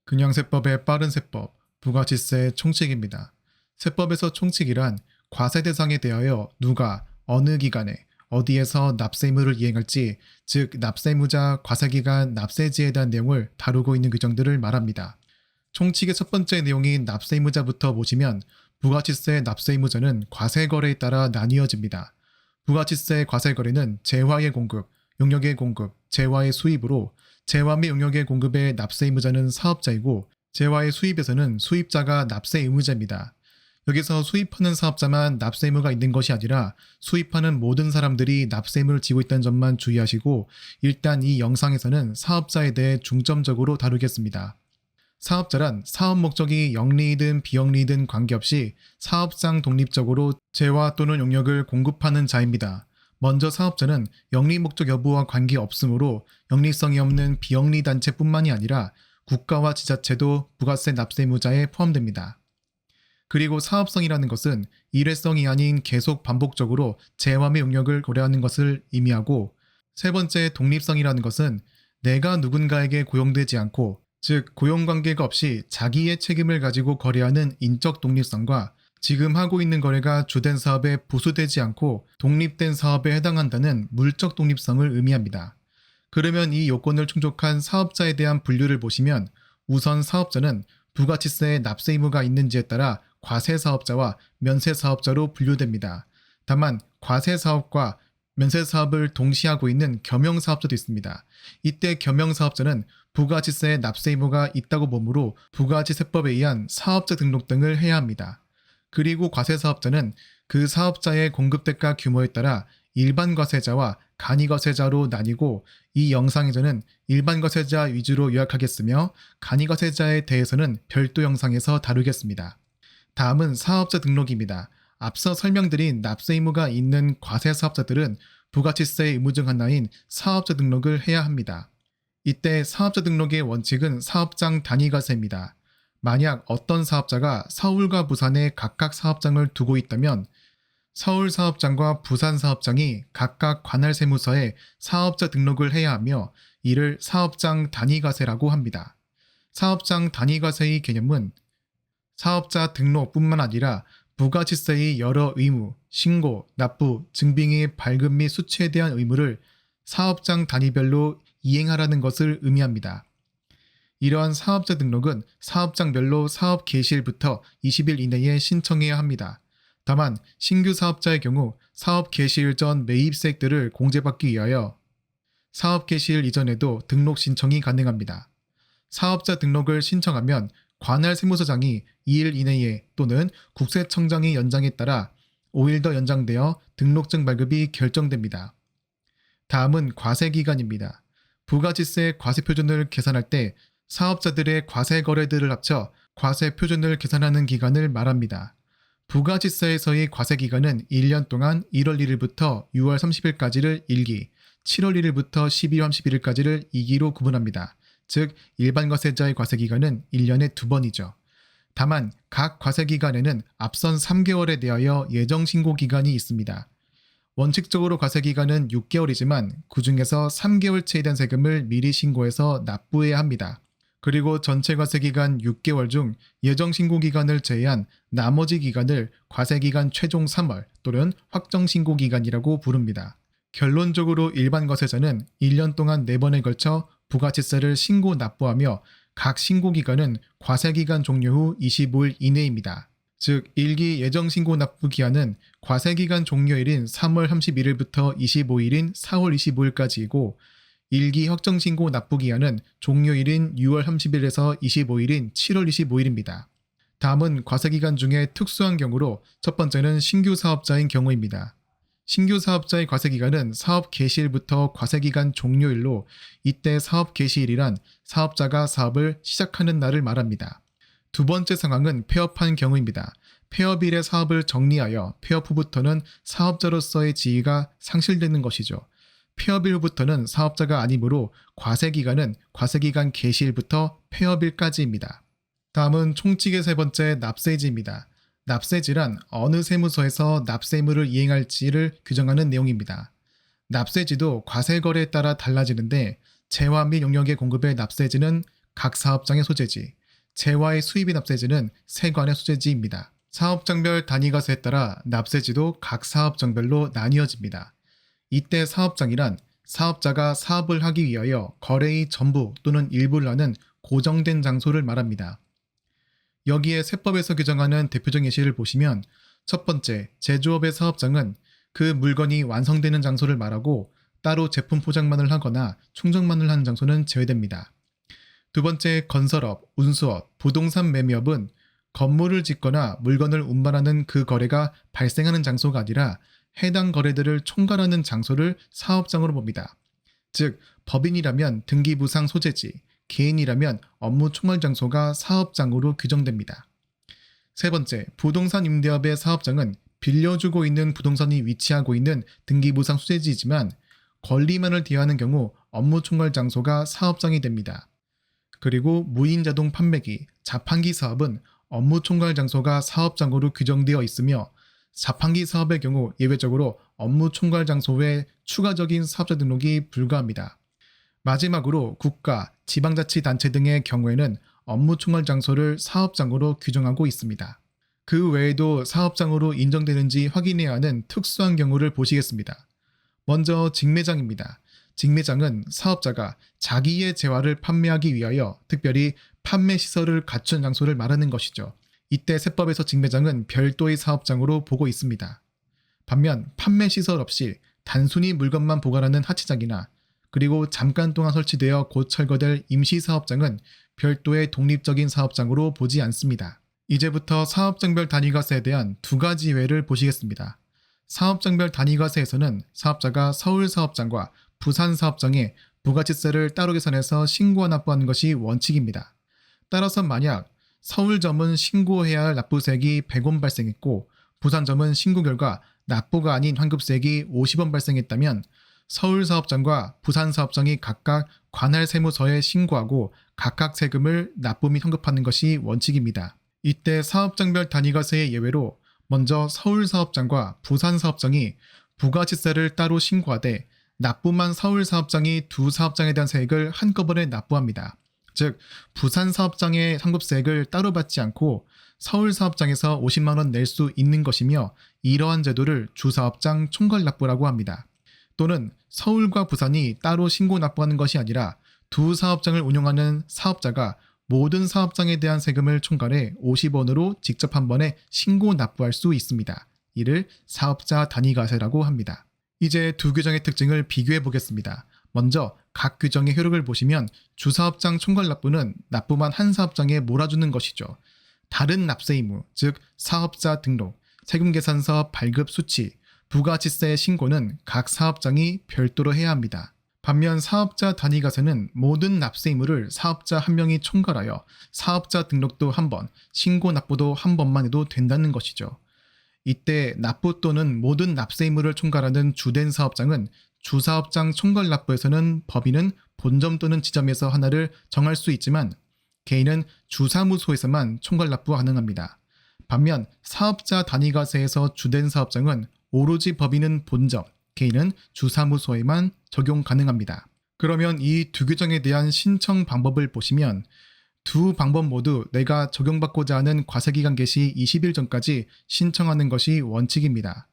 금양세법의 빠른 세법, 부가치세 총칙입니다. 세법에서 총칙이란 과세 대상에 대하여 누가 어느 기간에 어디에서 납세 의무를 이행할지, 즉 납세의무자, 과세기간, 납세지에 대한 내용을 다루고 있는 규정들을 말합니다. 총칙의 첫 번째 내용인 납세의무자부터 보시면 부가치세 납세의무자는 과세거래에 따라 나뉘어집니다. 부가치세 과세거래는 재화의 공급, 용역의 공급, 재화의 수입으로 재화 및 용역의 공급의 납세의무자는 사업자이고 재화의 수입에서는 수입자가 납세의무자입니다. 여기서 수입하는 사업자만 납세의무가 있는 것이 아니라 수입하는 모든 사람들이 납세의무를 지고 있다는 점만 주의하시고 일단 이 영상에서는 사업자에 대해 중점적으로 다루겠습니다. 사업자란 사업 목적이 영리이든 비영리이든 관계없이 사업상 독립적으로 재화 또는 용역을 공급하는 자입니다. 먼저 사업자는 영리 목적 여부와 관계없으므로 영리성이 없는 비영리 단체뿐만이 아니라 국가와 지자체도 부가세 납세의무자에 포함됩니다. 그리고 사업성이라는 것은 일회성이 아닌 계속 반복적으로 재화 및 용역을 고려하는 것을 의미하고, 세 번째 독립성이라는 것은 내가 누군가에게 고용되지 않고, 즉 고용관계가 없이 자기의 책임을 가지고 거래하는 인적 독립성과 지금 하고 있는 거래가 주된 사업에 부수되지 않고 독립된 사업에 해당한다는 물적 독립성을 의미합니다. 그러면 이 요건을 충족한 사업자에 대한 분류를 보시면 우선 사업자는 부가치세의 납세 의무가 있는지에 따라 과세사업자와 면세사업자로 분류됩니다. 다만 과세사업과 면세사업을 동시에 하고 있는 겸용사업자도 있습니다. 이때 겸용사업자는 부가치세의 납세 의무가 있다고 보므로 부가치세법에 의한 사업자 등록 등을 해야 합니다. 그리고 과세사업자는 그 사업자의 공급대가 규모에 따라 일반 과세자와 간이 과세자로 나뉘고, 이 영상에서는 일반 과세자 위주로 요약하겠으며 간이 과세자에 대해서는 별도 영상에서 다루겠습니다. 다음은 사업자 등록입니다. 앞서 설명드린 납세 의무가 있는 과세사업자들은 부가치세의 의무 중 하나인 사업자 등록을 해야 합니다. 이때 사업자 등록의 원칙은 사업장 단위과세입니다. 만약 어떤 사업자가 서울과 부산에 각각 사업장을 두고 있다면 서울 사업장과 부산 사업장이 각각 관할 세무서에 사업자 등록을 해야 하며 이를 사업장 단위과세라고 합니다. 사업장 단위과세의 개념은 사업자 등록뿐만 아니라 부가치세의 여러 의무, 신고, 납부, 증빙의 발급 및 수취에 대한 의무를 사업장 단위별로 이행하라는 것을 의미합니다. 이러한 사업자 등록은 사업장별로 사업 개시일부터 20일 이내에 신청해야 합니다. 다만 신규 사업자의 경우 사업 개시일 전 매입세액들을 공제받기 위하여 사업 개시일 이전에도 등록 신청이 가능합니다. 사업자 등록을 신청하면 관할 세무서장이 2일 이내에 또는 국세청장의 연장에 따라 5일 더 연장되어 등록증 발급이 결정됩니다. 다음은 과세기간입니다. 부가치세 과세표준을 계산할 때 사업자들의 과세 거래들을 합쳐 과세표준을 계산하는 기간을 말합니다. 부가치세에서의 과세기간은 1년 동안 1월 1일부터 6월 30일까지를 1기, 7월 1일부터 12월 31일까지를 2기로 구분합니다. 즉 일반 과세자의 과세기간은 1년에 2번이죠. 다만 각 과세기간에는 앞선 3개월에 대하여 예정신고기간이 있습니다. 원칙적으로 과세기간은 6개월이지만 그 중에서 3개월치에 대한 세금을 미리 신고해서 납부해야 합니다. 그리고 전체 과세기간 6개월 중 예정신고기간을 제외한 나머지 기간을 과세기간 최종 3월 또는 확정신고기간이라고 부릅니다. 결론적으로 일반 과세자는 1년 동안 4번에 걸쳐 부가치세를 신고 납부하며 각 신고기간은 과세기간 종료 후 25일 이내입니다. 즉 1기 예정신고 납부 기한은 과세기간 종료일인 3월 31일부터 25일인 4월 25일까지이고 1기 확정신고 납부 기한은 종료일인 6월 30일에서 25일인 7월 25일입니다. 다음은 과세기간 중에 특수한 경우로 첫 번째는 신규 사업자인 경우입니다. 신규 사업자의 과세기간은 사업 개시일부터 과세기간 종료일로, 이때 사업 개시일이란 사업자가 사업을 시작하는 날을 말합니다. 두 번째 상황은 폐업한 경우입니다. 폐업일에 사업을 정리하여 폐업 후부터는 사업자로서의 지위가 상실되는 것이죠. 폐업일 후부터는 사업자가 아니므로 과세기간은 과세기간 개시일부터 폐업일까지입니다. 다음은 총칙의 세 번째 납세지입니다. 납세지란 어느 세무서에서 납세 의무를 이행할지를 규정하는 내용입니다. 납세지도 과세거래에 따라 달라지는데 재화 및 용역의 공급의 납세지는 각 사업장의 소재지, 재화의 수입인 납세지는 세관의 소재지입니다. 사업장별 단위과세에 따라 납세지도 각 사업장별로 나뉘어집니다. 이때 사업장이란 사업자가 사업을 하기 위하여 거래의 전부 또는 일부를 하는 고정된 장소를 말합니다. 여기에 세법에서 규정하는 대표적인 예시를 보시면 첫 번째, 제조업의 사업장은 그 물건이 완성되는 장소를 말하고 따로 제품 포장만을 하거나 충전만을 하는 장소는 제외됩니다. 두 번째, 건설업, 운수업, 부동산 매매업은 건물을 짓거나 물건을 운반하는 그 거래가 발생하는 장소가 아니라 해당 거래들을 총괄하는 장소를 사업장으로 봅니다. 즉, 법인이라면 등기부상 소재지, 개인이라면 업무 총괄 장소가 사업장으로 규정됩니다. 세 번째, 부동산 임대업의 사업장은 빌려주고 있는 부동산이 위치하고 있는 등기부상 소재지이지만 권리만을 대하는 경우 업무 총괄 장소가 사업장이 됩니다. 그리고 무인자동 판매기, 자판기 사업은 업무 총괄 장소가 사업장으로 규정되어 있으며 자판기 사업의 경우 예외적으로 업무 총괄 장소 외 추가적인 사업자 등록이 불가합니다. 마지막으로 국가, 지방자치단체 등의 경우에는 업무 총괄 장소를 사업장으로 규정하고 있습니다. 그 외에도 사업장으로 인정되는지 확인해야 하는 특수한 경우를 보시겠습니다. 먼저 직매장입니다. 직매장은 사업자가 자기의 재화를 판매하기 위하여 특별히 판매 시설을 갖춘 장소를 말하는 것이죠. 이때 세법에서 직매장은 별도의 사업장으로 보고 있습니다. 반면 판매 시설 없이 단순히 물건만 보관하는 하치장이나 그리고 잠깐 동안 설치되어 곧 철거될 임시사업장은 별도의 독립적인 사업장으로 보지 않습니다. 이제부터 사업장별 단위과세에 대한 두 가지 예외를 보시겠습니다. 사업장별 단위과세에서는 사업자가 서울사업장과 부산사업장에 부가치세를 따로 계산해서 신고와 납부하는 것이 원칙입니다. 따라서 만약 서울점은 신고해야 할 납부세액이 100원 발생했고 부산점은 신고 결과 납부가 아닌 환급세액이 50원 발생했다면 서울사업장과 부산사업장이 각각 관할 세무서에 신고하고 각각 세금을 납부 및 환급하는 것이 원칙입니다. 이때 사업장별 단위과세의 예외로 먼저 서울사업장과 부산사업장이 부가치세를 따로 신고하되 납부만 서울사업장이 두 사업장에 대한 세액을 한꺼번에 납부합니다. 즉 부산사업장의 환급세액을 따로 받지 않고 서울사업장에서 50만 원 낼 수 있는 것이며 이러한 제도를 주사업장 총괄납부라고 합니다. 또는 서울과 부산이 따로 신고 납부하는 것이 아니라 두 사업장을 운영하는 사업자가 모든 사업장에 대한 세금을 총괄해 50원으로 직접 한 번에 신고 납부할 수 있습니다. 이를 사업자 단위과세라고 합니다. 이제 두 규정의 특징을 비교해 보겠습니다. 먼저 각 규정의 효력을 보시면 주사업장 총괄납부는 납부만 한 사업장에 몰아주는 것이죠. 다른 납세 의무, 즉 사업자 등록, 세금계산서 발급 수치, 부가치세 신고는 각 사업장이 별도로 해야 합니다. 반면 사업자 단위과세는 모든 납세 의무를 사업자 한 명이 총괄하여 사업자 등록도 한 번, 신고 납부도 한 번만 해도 된다는 것이죠. 이때 납부 또는 모든 납세 의무를 총괄하는 주된 사업장은 주사업장 총괄납부에서는 법인은 본점 또는 지점에서 하나를 정할 수 있지만 개인은 주사무소에서만 총괄납부 가능합니다. 반면 사업자 단위과세에서 주된 사업장은 오로지 법인은 본점, 개인은 주사무소에만 적용 가능합니다. 그러면 이 두 규정에 대한 신청 방법을 보시면 두 방법 모두 내가 적용받고자 하는 과세기간 개시 20일 전까지 신청하는 것이 원칙입니다.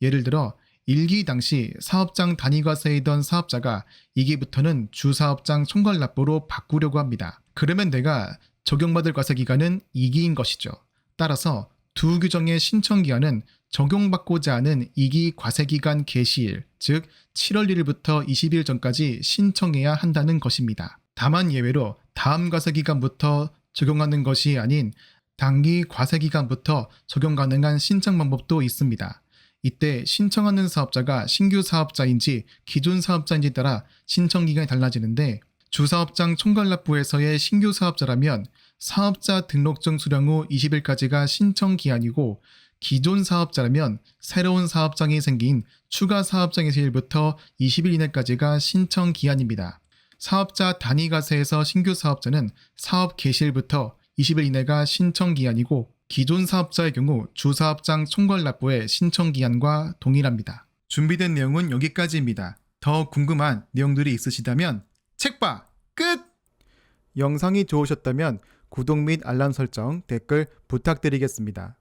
예를 들어 1기 당시 사업장 단위과세이던 사업자가 2기부터는 주사업장 총괄납부로 바꾸려고 합니다. 그러면 내가 적용받을 과세기간은 2기인 것이죠. 따라서 두 규정의 신청기한은 적용받고자 하는 2기 과세기간 개시일, 즉 7월 1일부터 20일 전까지 신청해야 한다는 것입니다. 다만 예외로 다음 과세기간부터 적용하는 것이 아닌 당기 과세기간부터 적용 가능한 신청 방법도 있습니다. 이때 신청하는 사업자가 신규 사업자인지 기존 사업자인지 따라 신청 기간이 달라지는데 주사업장 총괄납부에서의 신규 사업자라면 사업자 등록증 수령 후 20일까지가 신청 기한이고 기존 사업자라면 새로운 사업장이 생긴 추가 사업장 개시일부터 20일 이내까지가 신청 기한입니다. 사업자 단위과세에서 신규 사업자는 사업 개시일부터 20일 이내가 신청 기한이고 기존 사업자의 경우 주사업장 총괄납부의 신청 기한과 동일합니다. 준비된 내용은 여기까지입니다. 더 궁금한 내용들이 있으시다면 책봐 끝! 영상이 좋으셨다면 구독 및 알람 설정, 댓글 부탁드리겠습니다.